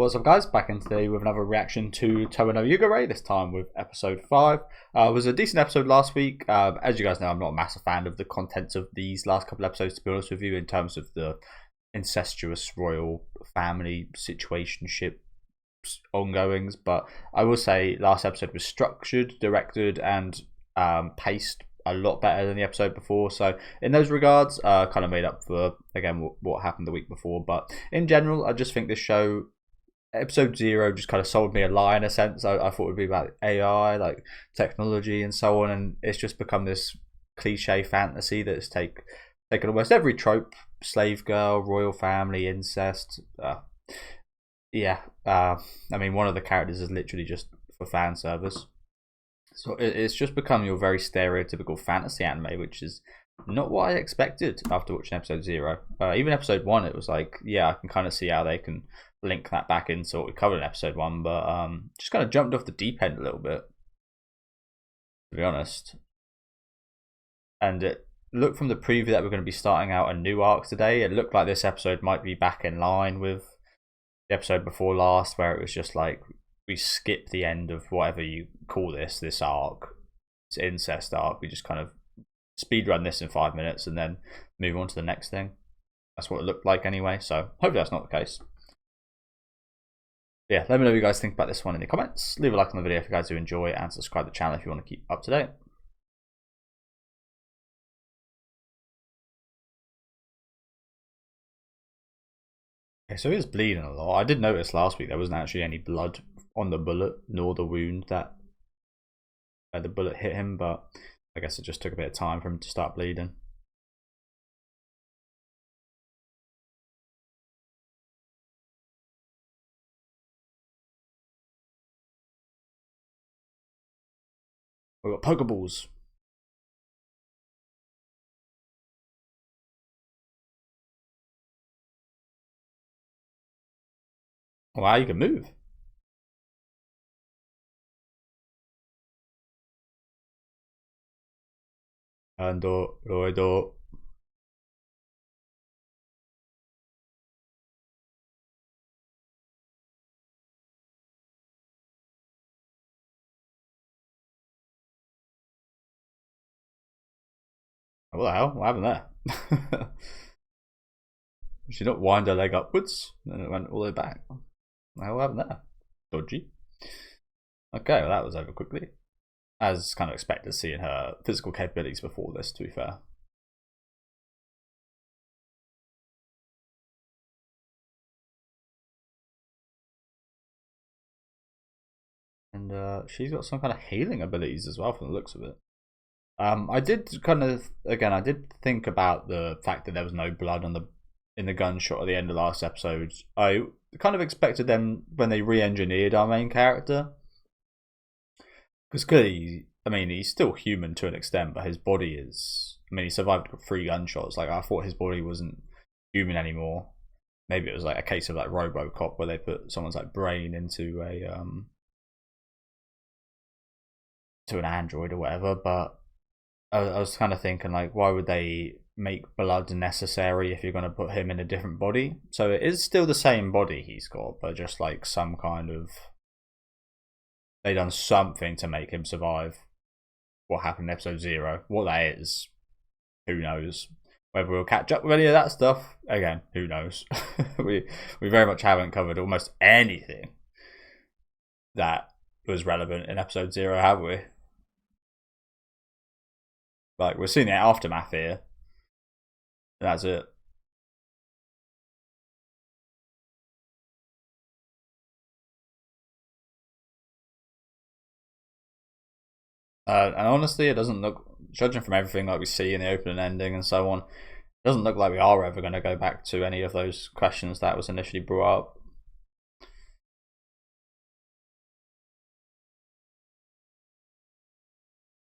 What's up, guys? Back in today with another reaction to Towa no Yugure, this time with episode 5. It was a decent episode last week. As you guys know, I'm not a massive fan of the contents of these last couple episodes, to be honest with you, in terms of the incestuous royal family situationship ongoings. But I will say last episode was structured, directed, and paced a lot better than the episode before, so in those regards kind of made up for again what happened the week before. But in general, I just think this show, episode 0, just kind of sold me a lie in a sense. I thought it would be about AI, like technology and so on, and it's just become this cliche fantasy that's taken almost every trope: slave girl, royal family, incest. I mean, one of the characters is literally just for fan service. So it's just become your very stereotypical fantasy anime, which is not what I expected after watching episode 0. Even episode 1, it was like, yeah, I can kind of see how they can link that back into what we covered in episode 1, but just kind of jumped off the deep end a little bit, to be honest. And it looked from the preview that we're going to be starting out a new arc today. It looked like this episode might be back in line with the episode before last, where it was just like, we skip the end of whatever you call this arc, this incest arc. We just kind of speed run this in 5 minutes and then move on to the next thing. That's what it looked like anyway, so hopefully that's not the case. Yeah, let me know what you guys think about this one in the comments. Leave a like on the video if you guys do enjoy, and subscribe to the channel if you want to keep up to date. Okay, so he's bleeding a lot. I did notice last week there wasn't actually any blood on the bullet, nor the wound that the bullet hit him, but I guess it just took a bit of time for him to start bleeding. We've got Pokeballs. Wow, you can move. Roido. What the hell? What happened there? Did she not wind her leg upwards? And then it went all the way back. What happened there? Dodgy. Okay, well that was over quickly. As kind of expected, seeing her physical capabilities before this, to be fair. And she's got some kind of healing abilities as well from the looks of it. I did kind of, again, I did think about the fact that there was no blood on in the gunshot at the end of last episode. I kind of expected them, when they re-engineered our main character, because clearly, I mean, he's still human to an extent, but his body is, I mean, he survived 3 gunshots. Like, I thought his body wasn't human anymore. Maybe it was like a case of like RoboCop, where they put someone's like brain into a to an android or whatever. But I was kind of thinking, like, why would they make blood necessary if you're going to put him in a different body? So it is still the same body he's got, but just like some kind of, they done something to make him survive what happened in episode 0. What that is, who knows? Whether we'll catch up with any of that stuff, again, who knows? we very much haven't covered almost anything that was relevant in episode 0, have we? Like, we're seeing the aftermath here. And that's it. And honestly, it doesn't look, judging from everything like we see in the opening ending and so on, it doesn't look like we are ever going to go back to any of those questions that was initially brought up.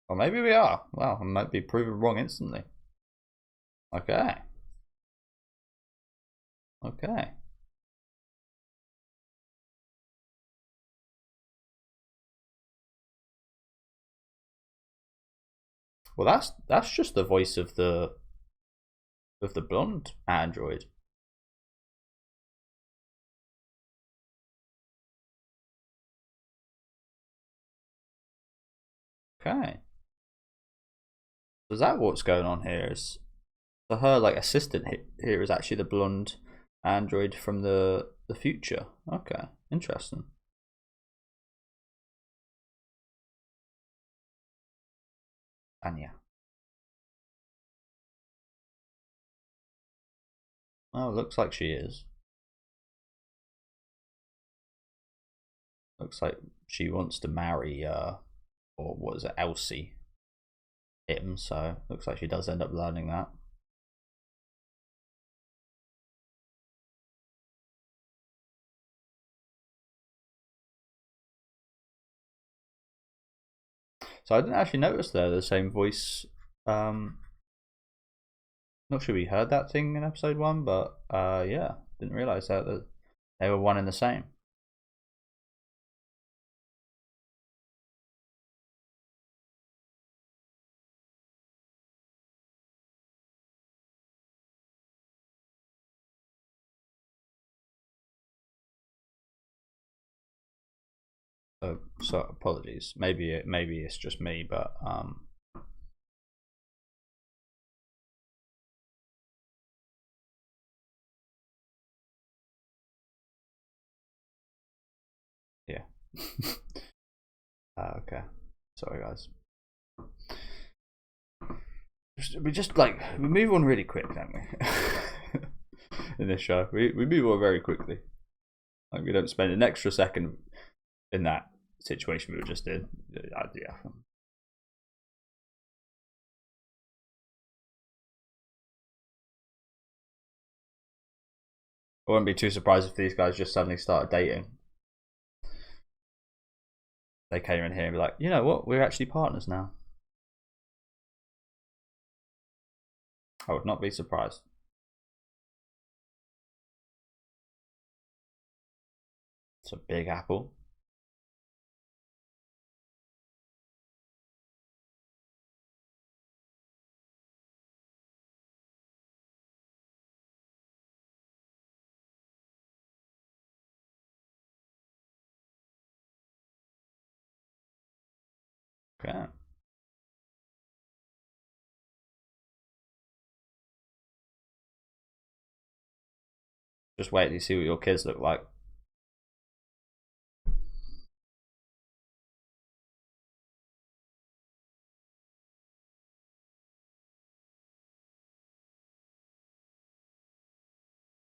Or maybe we are. Well, I might be proven wrong instantly. Okay. Okay. Well, that's just the voice of the blonde android. Okay. Is that what's going on here? Is so her like assistant here is actually the blonde android from the future. Okay, interesting. Anya. Oh, looks like she is. Looks like she wants to marry or what is it, Elsie him, so looks like she does end up learning that. So I didn't actually notice they're the same voice. Not sure we heard that thing in episode 1, but yeah, didn't realise that they were one and the same. So apologies. Maybe it's just me, but yeah. Okay. Sorry, guys. We move on really quick, don't we? In this show, we move on very quickly. Like we don't spend an extra second in that situation we were just in. Yeah. I wouldn't be too surprised if these guys just suddenly started dating. They came in here and be like, you know what, we're actually partners now. I would not be surprised. It's a big apple. Okay. Just wait till you see what your kids look like.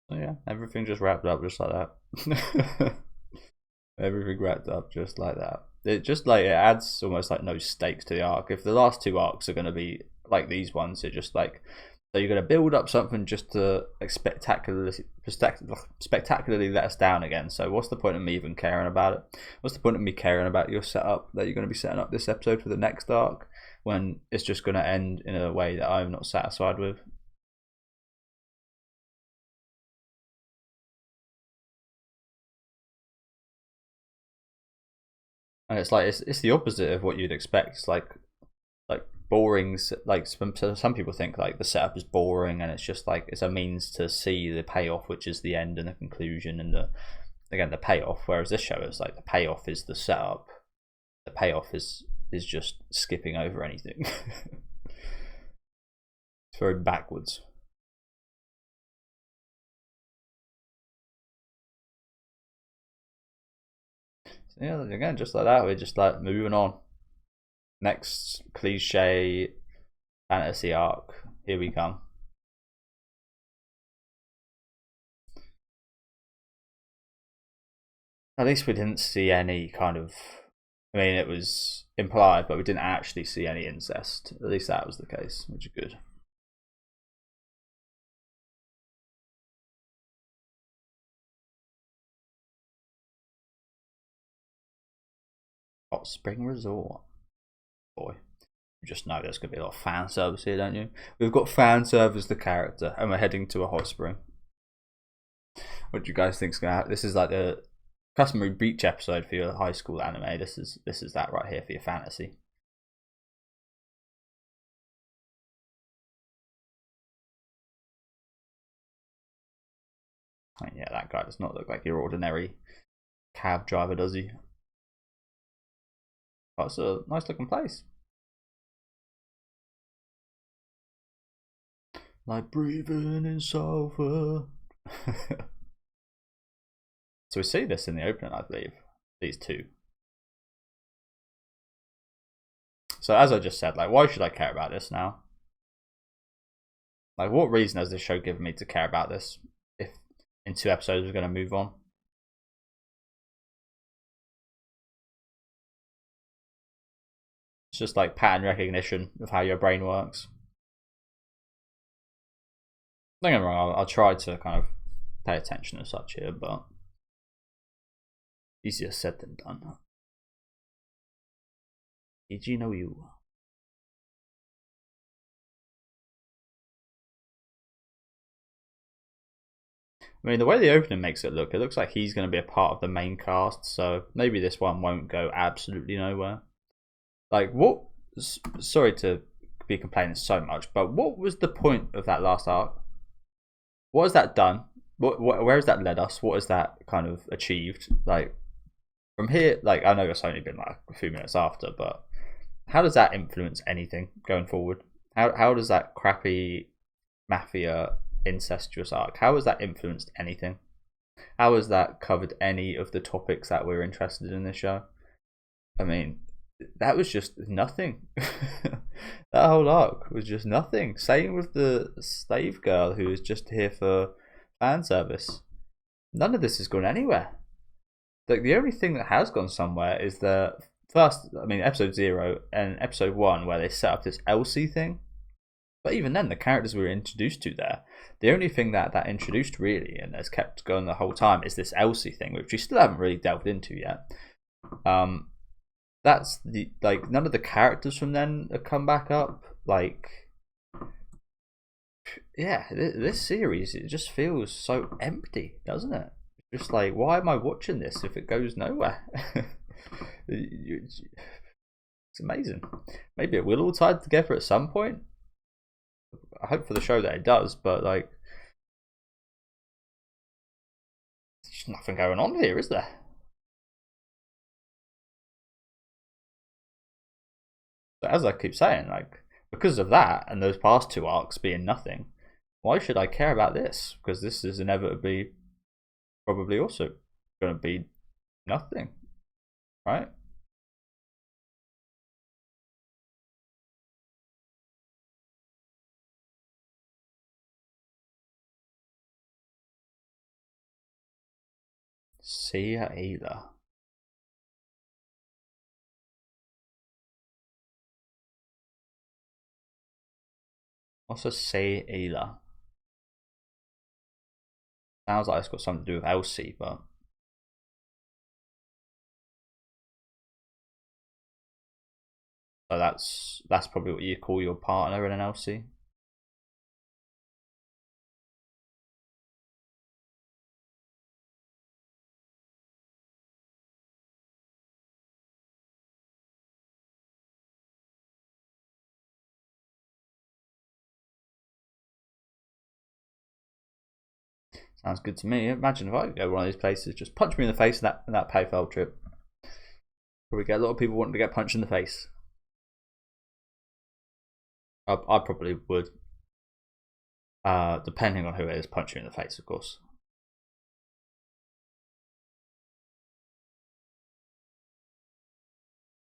So yeah, everything just wrapped up just like that. Everything wrapped up just like that. It just like it adds almost like no stakes to the arc. If the last 2 arcs are going to be like these ones, it just like so you're going to build up something just to like spectacularly let us down again. So what's the point of me even caring about it? What's the point of me caring about your setup that you're going to be setting up this episode for the next arc when it's just going to end in a way that I'm not satisfied with? And it's like it's the opposite of what you'd expect. It's like boring. Like some people think like the setup is boring, and it's just like it's a means to see the payoff, which is the end and the conclusion and the payoff. Whereas this show is like the payoff is the setup. The payoff is just skipping over anything. It's very backwards. So yeah, again, just like that, we're just like moving on. Next cliche fantasy arc. Here we come. At least we didn't see any kind of. I mean, it was implied, but we didn't actually see any incest. At least that was the case, which is good. Hot Spring Resort. Boy, you just know there's going to be a lot of fan service here, don't you? We've got fan service the character, and we're heading to a hot spring. What do you guys think's going to happen? This is like the customary beach episode for your high school anime. This is that right here for your fantasy. Yeah, that guy does not look like your ordinary cab driver, does he? Oh, it's a nice looking place. like breathing in sulfur. So we see this in the opening, I believe. These two. So as I just said, like, why should I care about this now? Like, what reason has this show given me to care about this? If in 2 episodes we're going to move on. It's just like pattern recognition of how your brain works. Don't get me wrong, I'll try to kind of pay attention and such here, but easier said than done. Iji no Yu. I mean, the way the opening makes it looks like he's going to be a part of the main cast, so maybe this one won't go absolutely nowhere. Like, what? Sorry to be complaining so much, but what was the point of that last arc? What has that done? Where has that led us? What has that kind of achieved? Like, from here, like, I know it's only been like a few minutes after, but how does that influence anything going forward? How does that crappy mafia incestuous arc, how has that influenced anything? How has that covered any of the topics that we're interested in this show? I mean, that was just nothing. That whole arc was just nothing. Same with the slave girl who is just here for fan service. None of this has gone anywhere. Like, the only thing that has gone somewhere is the first, I mean, episode 0 and episode 1, where they set up this Elsie thing. But even then, the characters we were introduced to there, the only thing that introduced really and has kept going the whole time is this Elsie thing, which we still haven't really delved into yet. That's the, like, none of the characters from then have come back up. Like, yeah, this series, it just feels so empty, doesn't it? Just like, why am I watching this if it goes nowhere? It's amazing. Maybe it will all tie together at some point. I hope for the show that it does, but like, there's nothing going on here, is there? So as I keep saying, like, because of that and those past 2 arcs being nothing, why should I care about this? Because this is inevitably probably also going to be nothing, right? See ya either. What's a say Ayla? Sounds like it's got something to do with Elsie, but so that's probably what you call your partner in an Elsie. Sounds good to me. Imagine if I could go to one of these places, just punch me in the face in that payfell trip. Probably get a lot of people wanting to get punched in the face. I probably would. Depending on who it is, punch you in the face, of course.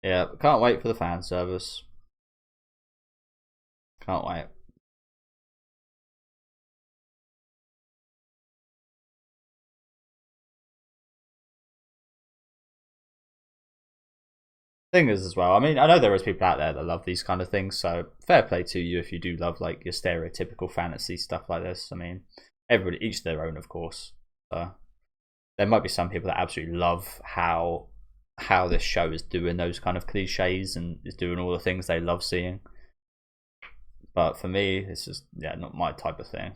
Yeah, can't wait for the fan service. Can't wait. Thing is, as well, I mean, I know there is people out there that love these kind of things, so fair play to you if you do love like your stereotypical fantasy stuff like this. I mean, everybody each their own, of course. So there might be some people that absolutely love how this show is doing those kind of cliches and is doing all the things they love seeing. But for me, it's just, yeah, not my type of thing.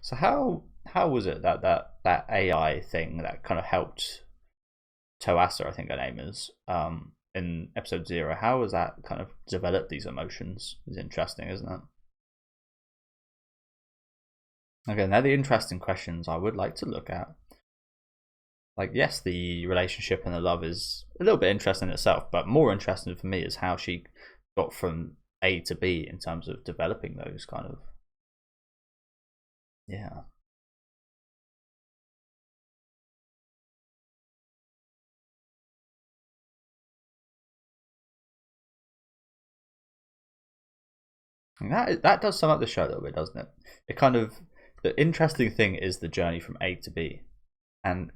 So how was it that that AI thing that kind of helped Toasa, I think her name is, in episode 0? How was that kind of developed these emotions? Is interesting, isn't it? Again, they're the interesting questions I would like to look at. Like, yes, the relationship and the love is a little bit interesting in itself, but more interesting for me is how she got from A to B in terms of developing those kind of, yeah. And that does sum up the show a little bit, doesn't it? It kind of, the interesting thing is the journey from A to B, and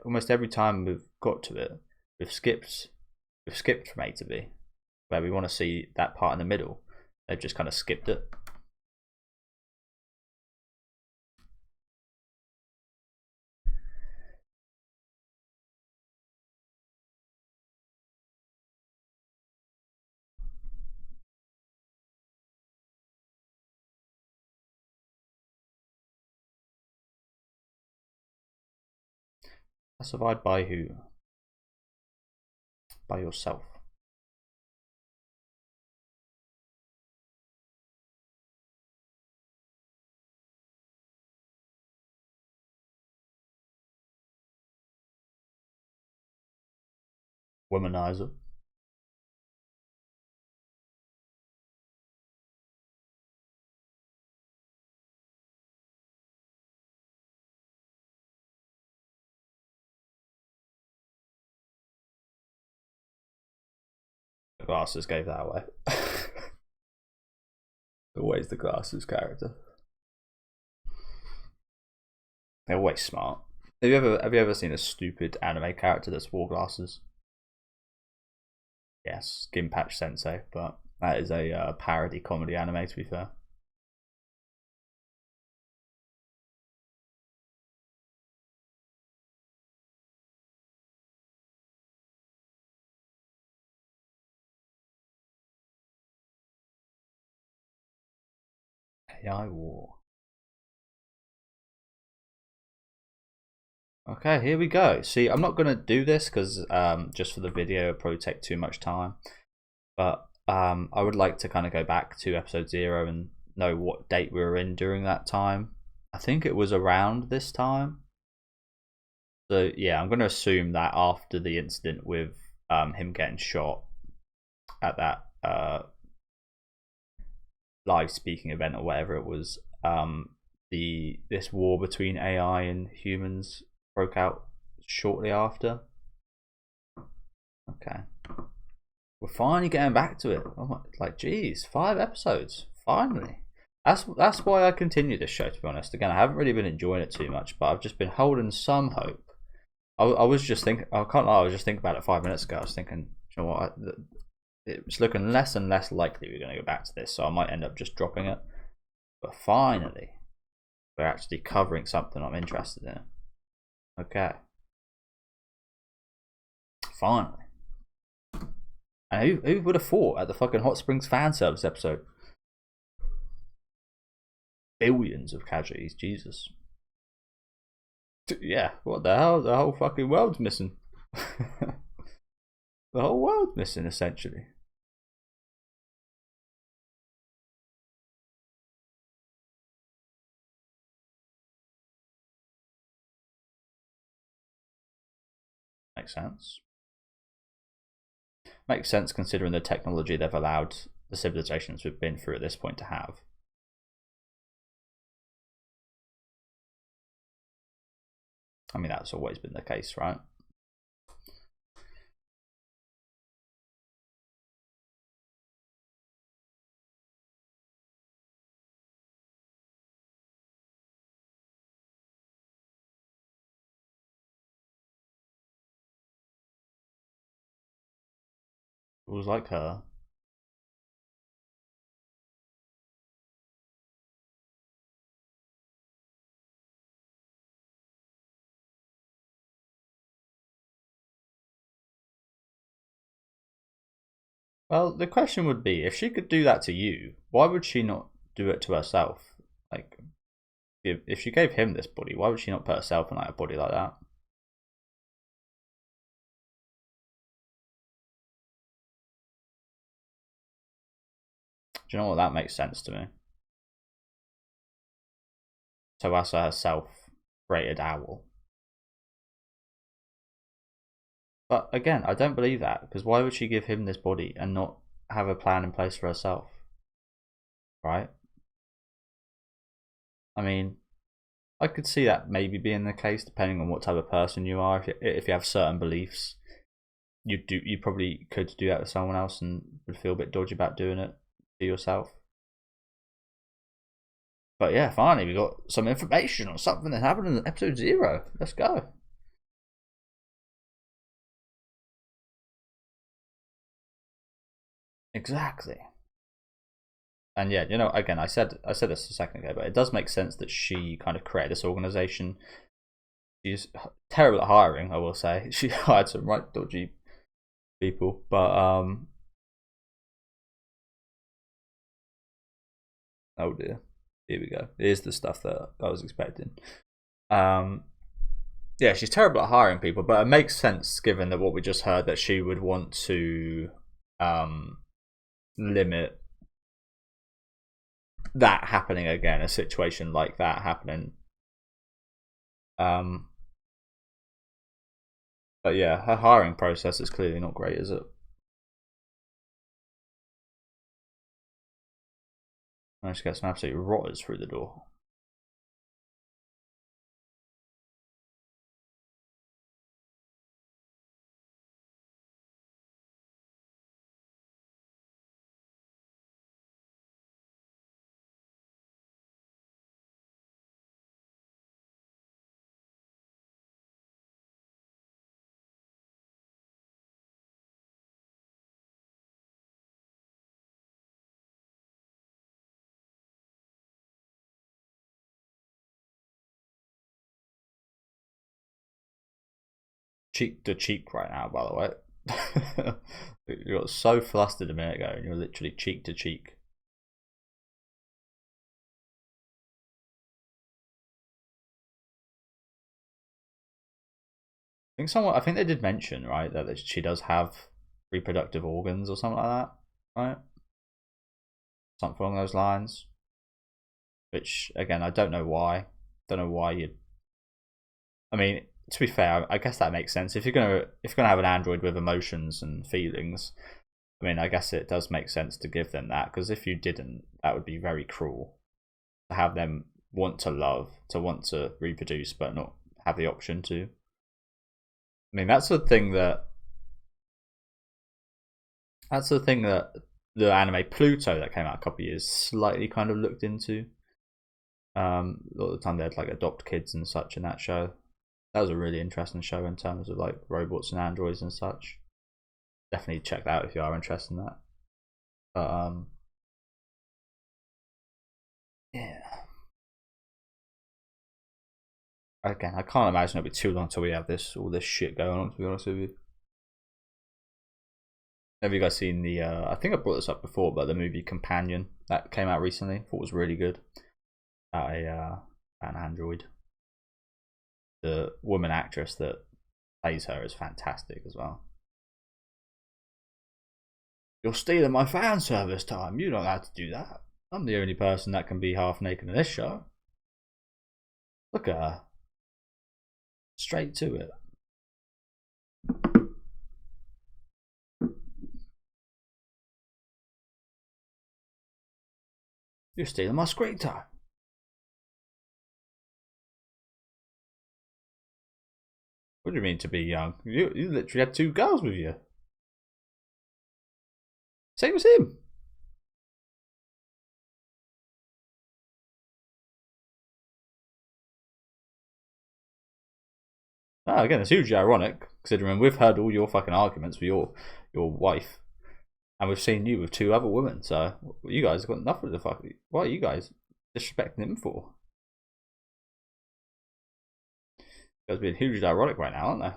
almost every time we've got to it, we've skipped from A to B, where we want to see that part in the middle. They've just kind of skipped it. Classified by who? By yourself. Womanizer. The glasses gave that away. Always the glasses character. They're always smart. Have you ever seen a stupid anime character that's wore glasses? Yes, Skin Patch Sensei, but that is a parody comedy anime, to be fair. AI War. Okay, here we go. See, I'm not going to do this because just for the video, it'll probably take too much time. But I would like to kind of go back to episode 0 and know what date we were in during that time. I think it was around this time. So yeah, I'm going to assume that after the incident with him getting shot at that live speaking event or whatever it was, this war between AI and humans broke out shortly after. Okay, we're finally getting back to it. Oh my, like, geez, 5 episodes finally. That's why I continue this show. To be honest, again, I haven't really been enjoying it too much, but I've just been holding some hope. I was just thinking. I can't lie. I was just thinking about it 5 minutes ago. I was thinking, you know what? It's looking less and less likely we're going to go back to this, so I might end up just dropping it. But finally, we're actually covering something I'm interested in. Okay. Finally. And who would have thought at the fucking Hot Springs fan service episode? Billions of casualties, Jesus. Yeah, what the hell? The whole fucking world's missing. The whole world's missing, essentially. Makes sense. Makes sense considering the technology they've allowed the civilizations we've been through at this point to have. I mean, that's always been the case, right? It was like her. Well, the question would be, if she could do that to you, why would she not do it to herself? Like, if she gave him this body, why would she not put herself in like a body like that? Do you know what? That makes sense to me. Towa herself created Owl. But again, I don't believe that, because why would she give him this body and not have a plan in place for herself? Right? I mean, I could see that maybe being the case, depending on what type of person you are. If you have certain beliefs, you probably could do that with someone else and would feel a bit dodgy about doing it to yourself. But yeah, finally we got some information on something that happened in episode 0. Let's go. Exactly. And yeah, you know, again, I said this a second ago, but it does make sense that she kind of created this organization. She's terrible at hiring, I will say. She hired some right dodgy people, but oh dear, here we go. Here's the stuff that I was expecting. Yeah, she's terrible at hiring people, but it makes sense given that what we just heard, that she would want to limit that happening again, a situation like that happening. But yeah, her hiring process is clearly not great, is it? Managed to get some absolute rotters through the door. Cheek to cheek right now, by the way. You got so flustered a minute ago, and you're literally cheek to cheek. I think they did mention, right, that she does have reproductive organs or something like that, right? Something along those lines. Which again, I don't know why. Don't know why you'd. I mean, to be fair, I guess that makes sense. If you're gonna have an android with emotions and feelings, I mean, I guess it does make sense to give them that, because if you didn't, that would be very cruel to have them want to love, to want to reproduce, but not have the option to. I mean, that's the thing that the anime Pluto that came out a couple of years slightly kind of looked into. A lot of the time they had like adopt kids and such in that show. That was a really interesting show in terms of like robots and androids and such. Definitely check that out if you are interested in that. But yeah. Again, I can't imagine it'll be too long until we have all this shit going on, to be honest with you. Have you guys seen the I think I brought this up before, but the movie Companion that came out recently? Thought was really good. About an android. The woman actress that plays her is fantastic as well. You're stealing my fan service time. You don't have to do that. I'm the only person that can be half naked in this show. Look at her. Straight to it. You're stealing my screen time. What do you mean to be young? You literally had 2 girls with you. Same as him. Oh, again, it's hugely ironic, considering we've heard all your fucking arguments with your wife, and we've seen you with 2 other women. So you guys have got nothing to fuck. What are you guys disrespecting him for? You guys being hugely ironic right now, aren't they?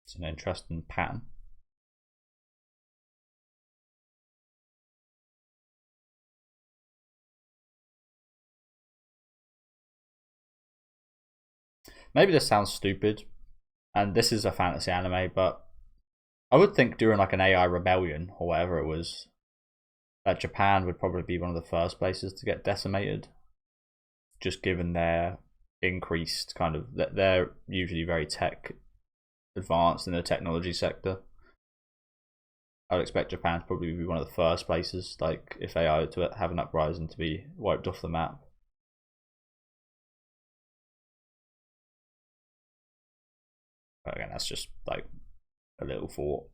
It's an interesting pattern. Maybe this sounds stupid, and this is a fantasy anime, but I would think during like an AI rebellion or whatever it was, that Japan would probably be one of the first places to get decimated, just given their increased kind of, they're usually very tech advanced in the technology sector. I would expect Japan to probably be one of the first places, like if AI were to have an uprising, to be wiped off the map. But again, that's just like a little thought,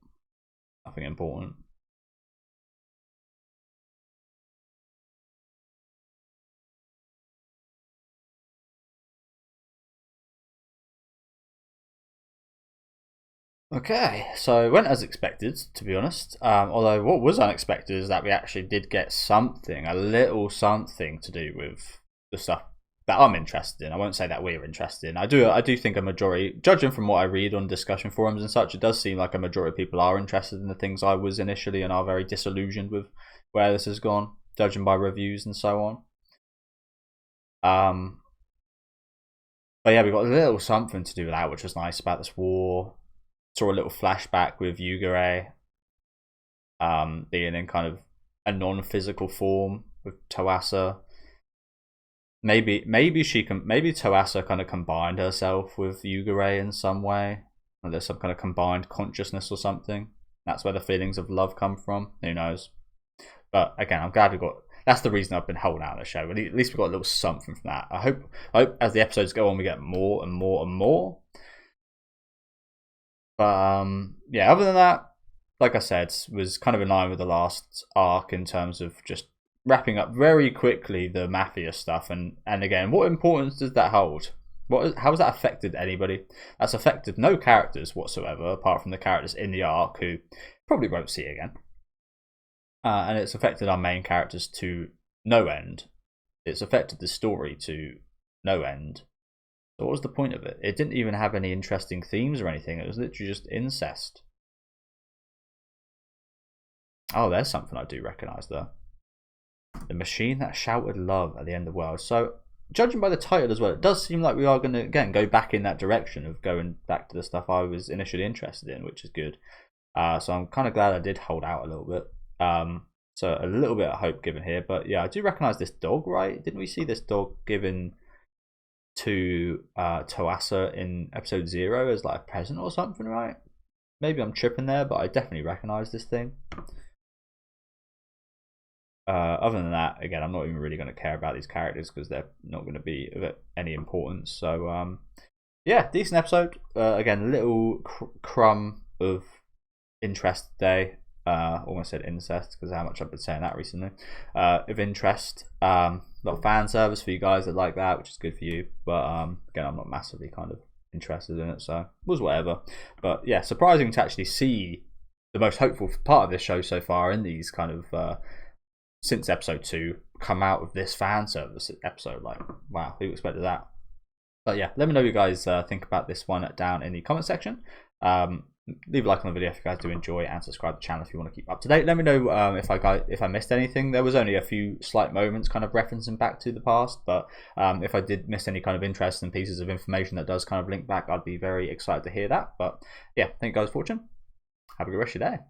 nothing important. Okay, so it went as expected, to be honest. Although what was unexpected is that we actually did get something, a little something to do with the stuff that I'm interested in. I won't say that we're interested in. I do think a majority, judging from what I read on discussion forums and such, it does seem like a majority of people are interested in the things I was initially, and are very disillusioned with where this has gone, judging by reviews and so on. But yeah, we got a little something to do with that, which was nice about this war. Saw a little flashback with Yugure being in kind of a non-physical form with Towa. Maybe Towa kind of combined herself with Yugure in some way. Or there's some kind of combined consciousness or something. That's where the feelings of love come from. Who knows? But again, I'm glad we got. That's the reason I've been holding out the show. At least we got a little something from that. I hope as the episodes go on, we get more and more and more. But yeah, other than that, like I said, was kind of in line with the last arc in terms of just wrapping up very quickly the mafia stuff. And again, what importance does that hold? How has that affected anybody? That's affected no characters whatsoever, apart from the characters in the arc who probably won't see again. And it's affected our main characters to no end. It's affected the story to no end. So what was the point of it? It didn't even have any interesting themes or anything. It was literally just incest. Oh, there's something I do recognise there. The machine that shouted love at the end of the world. So, judging by the title as well, it does seem like we are going to, again, go back in that direction of going back to the stuff I was initially interested in, which is good. So I'm kind of glad I did hold out a little bit. So a little bit of hope given here. But yeah, I do recognise this dog, right? Didn't we see this dog given to Towa in episode 0 as like a present or something, right? Maybe I'm tripping there, but I definitely recognise this thing. Other than that, again, I'm not even really going to care about these characters because they're not going to be of any importance. So yeah, decent episode. Again, a little crumb of interest today. Almost said incest because how much I've been saying that recently. Of interest, a lot of fan service for you guys that like that, which is good for you. But again, I'm not massively kind of interested in it, so it was whatever. But yeah, surprising to actually see the most hopeful part of this show so far in these kind of since episode 2 come out of this fan service episode. Like, wow, who expected that? But yeah, let me know what you guys think about this one down in the comment section. Leave a like on the video if you guys do enjoy, and subscribe to the channel if you want to keep up to date. Let me know if I missed anything. There was only a few slight moments kind of referencing back to the past, but if I did miss any kind of interesting pieces of information that does kind of link back, I'd be very excited to hear that. But yeah, thank you guys for watching. Have a good rest of your day.